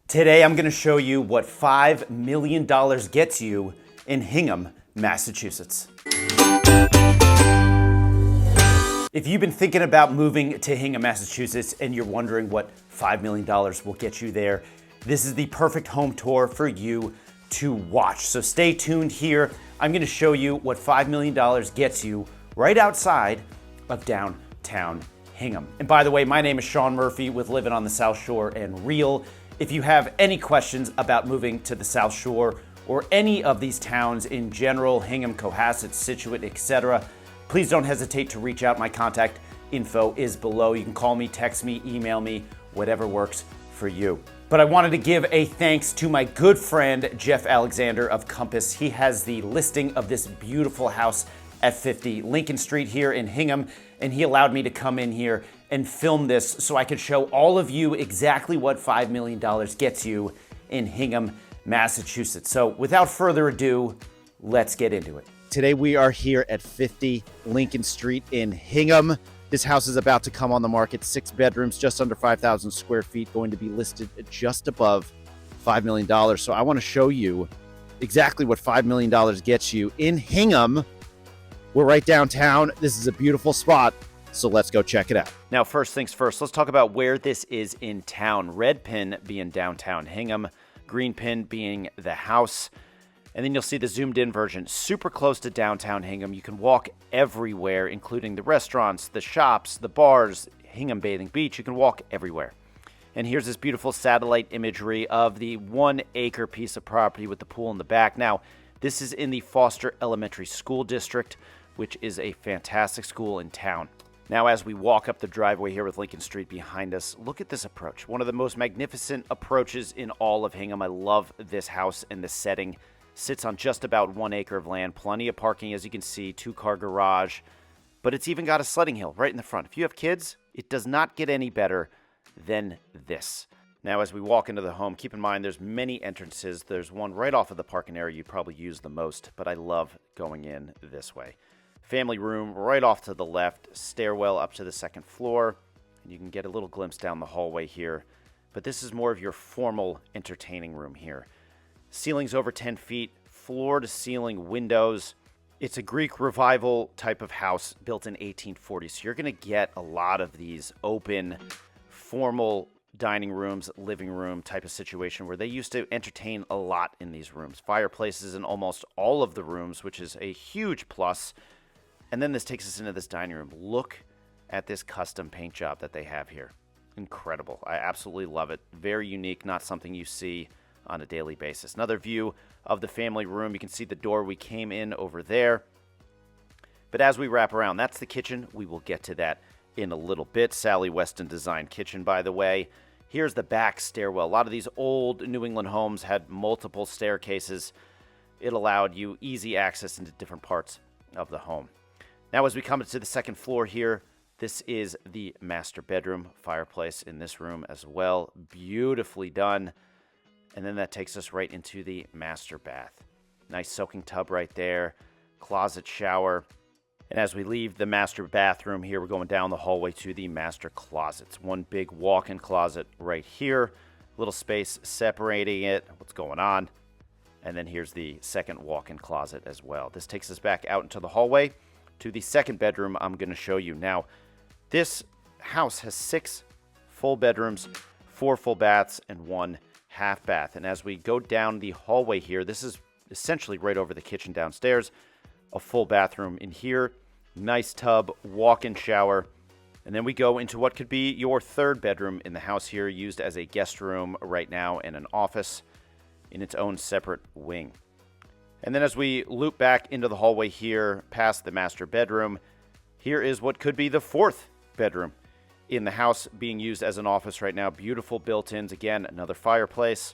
Today I'm going to show you what $5 million gets you in Hingham, Massachusetts. If you've been thinking about moving to Hingham, Massachusetts, and you're wondering what $5 million will get you there, this is the perfect home tour for you to watch. So stay tuned here. I'm going to show you what $5 million gets you right outside of downtown Hingham. And by the way, my name is Sean Murphy with Living on the South Shore and Real. If you have any questions about moving to the South Shore or any of these towns in general, Hingham, Cohasset, Scituate, etc., please don't hesitate to reach out. My contact info is below. You can call me, text me, email me, whatever works for you. But I wanted to give a thanks to my good friend, Jeff Alexander of Compass. He has the listing of this beautiful house at 50 Lincoln Street here in Hingham, and he allowed me to come in here and film this so I could show all of you exactly what $5 million gets you in Hingham, Massachusetts. So without further ado, let's get into it. Today we are here at 50 Lincoln Street in Hingham. This house is about to come on the market, 6 bedrooms, just under 5,000 square feet, going to be listed at just above $5 million. So I want to show you exactly what $5 million gets you in Hingham. We're right downtown. This is a beautiful spot, so let's go check it out. Now, first things first, let's talk about where this is in town. Red pin being downtown Hingham, green pin being the house, and then you'll see the zoomed in version. Super close to downtown Hingham. You can walk everywhere, including the restaurants, the shops, the bars, Hingham Bathing Beach. You can walk everywhere. And here's this beautiful satellite imagery of the 1 acre piece of property with the pool in the back. Now, this is in the Foster Elementary School District, which is a fantastic school in town. Now, as we walk up the driveway here with Lincoln Street behind us, look at this approach. One of the most magnificent approaches in all of Hingham. I love this house and the setting. Sits on just about 1 acre of land. Plenty of parking, as you can see, 2-car garage. But it's even got a sledding hill right in the front. If you have kids, it does not get any better than this. Now, as we walk into the home, keep in mind there's many entrances. There's one right off of the parking area you probably use the most, but I love going in this way. Family room right off to the left, stairwell up to the second floor. And you can get a little glimpse down the hallway here. But this is more of your formal entertaining room here. Ceilings over 10 feet, floor-to-ceiling windows. It's a Greek revival type of house built in 1840. So you're going to get a lot of these open, formal dining rooms, living room type of situation where they used to entertain a lot in these rooms. Fireplaces in almost all of the rooms, which is a huge plus. And then this takes us into this dining room. Look at this custom paint job that they have here. Incredible. I absolutely love it. Very unique, not something you see on a daily basis. Another view of the family room. You can see the door we came in over there. But as we wrap around, that's the kitchen. We will get to that in a little bit. Sally Weston designed kitchen, by the way. Here's the back stairwell. A lot of these old New England homes had multiple staircases. It allowed you easy access into different parts of the home. Now, as we come to the second floor here, this is the master bedroom. Fireplace in this room as well. Beautifully done. And then that takes us right into the master bath. Nice soaking tub right there. Closet shower. And as we leave the master bathroom here, we're going down the hallway to the master closets. One big walk-in closet right here. Little space separating it. What's going on? And then here's the second walk-in closet as well. This takes us back out into the hallway to the second bedroom I'm going to show you. Now, this house has 6 full bedrooms, 4 full baths, and 1 half bath. And as we go down the hallway here, this is essentially right over the kitchen downstairs. A full bathroom in here, nice tub, walk-in shower. And then we go into what could be your third bedroom in the house here, used as a guest room right now and an office in its own separate wing. And then as we loop back into the hallway here, past the master bedroom, here is what could be the fourth bedroom in the house, being used as an office right now. Beautiful built-ins. Again, another fireplace.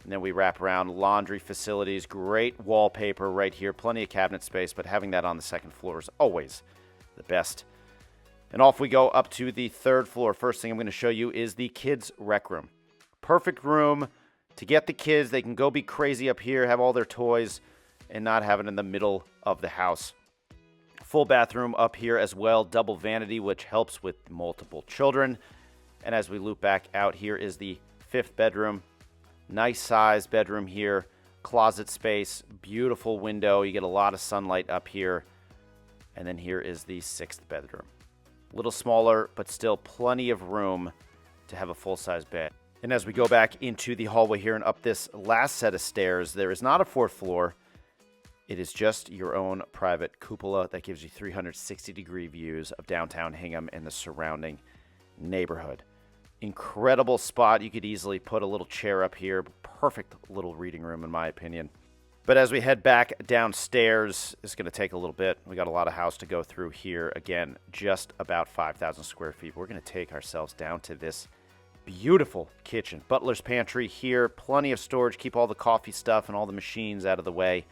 And then we wrap around laundry facilities. Great wallpaper right here. Plenty of cabinet space, but having that on the second floor is always the best. And off we go up to the third floor. First thing I'm going to show you is the kids' rec room. Perfect room to get the kids. They can go be crazy up here, have all their toys, and not have it in the middle of the house. Full bathroom up here as well. Double vanity, which helps with multiple children. And as we loop back out, here is the fifth bedroom. Nice size bedroom here, closet space, beautiful window. You get a lot of sunlight up here. And then here is the 6th bedroom. A little smaller, but still plenty of room to have a full-size bed. And as we go back into the hallway here and up this last set of stairs, there is not a 4th floor. It is just your own private cupola that gives you 360-degree views of downtown Hingham and the surrounding neighborhood. Incredible spot. You could easily put a little chair up here. Perfect little reading room, in my opinion. But as we head back downstairs, it's going to take a little bit. We got a lot of house to go through here. Again, just about 5,000 square feet. We're going to take ourselves down to this beautiful kitchen. Butler's pantry here. Plenty of storage. Keep all the coffee stuff and all the machines out of the way.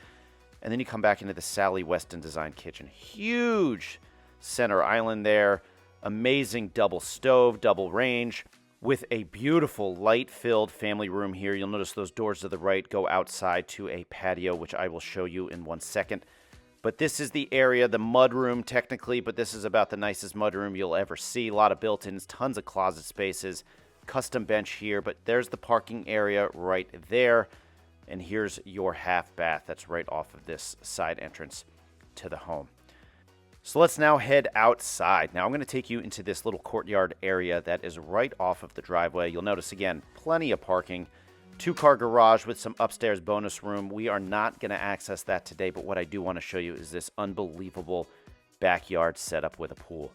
And then you come back into the Sally Weston design kitchen. Huge center island there. Amazing double stove, double range, with a beautiful light-filled family room here. You'll notice those doors to the right go outside to a patio, which I will show you in 1 second. But this is the area, the mud room technically, but this is about the nicest mud room you'll ever see. A lot of built-ins, tons of closet spaces, custom bench here, but there's the parking area right there. And here's your half bath that's right off of this side entrance to the home. So let's now head outside. Now I'm going to take you into this little courtyard area that is right off of the driveway. You'll notice, again, plenty of parking. 2-car garage with some upstairs bonus room. We are not going to access that today, but what I do want to show you is this unbelievable backyard setup with a pool.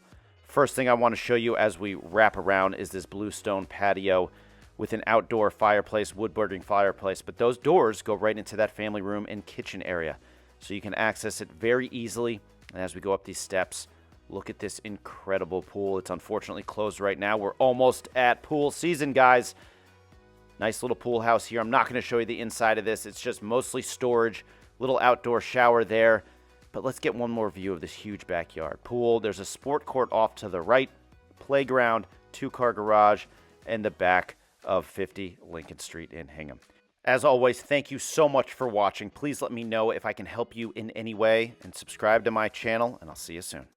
First thing I want to show you as we wrap around is this bluestone patio with an outdoor fireplace, wood burning fireplace, but those doors go right into that family room and kitchen area. So you can access it very easily. And as we go up these steps, look at this incredible pool. It's unfortunately closed right now. We're almost at pool season, guys. Nice little pool house here. I'm not going to show you the inside of this. It's just mostly storage, little outdoor shower there. But let's get one more view of this huge backyard. Pool, there's a sport court off to the right, playground, 2-car garage, and the back of 50 Lincoln Street in Hingham. As always, thank you so much for watching. Please let me know if I can help you in any way, and subscribe to my channel, and I'll see you soon.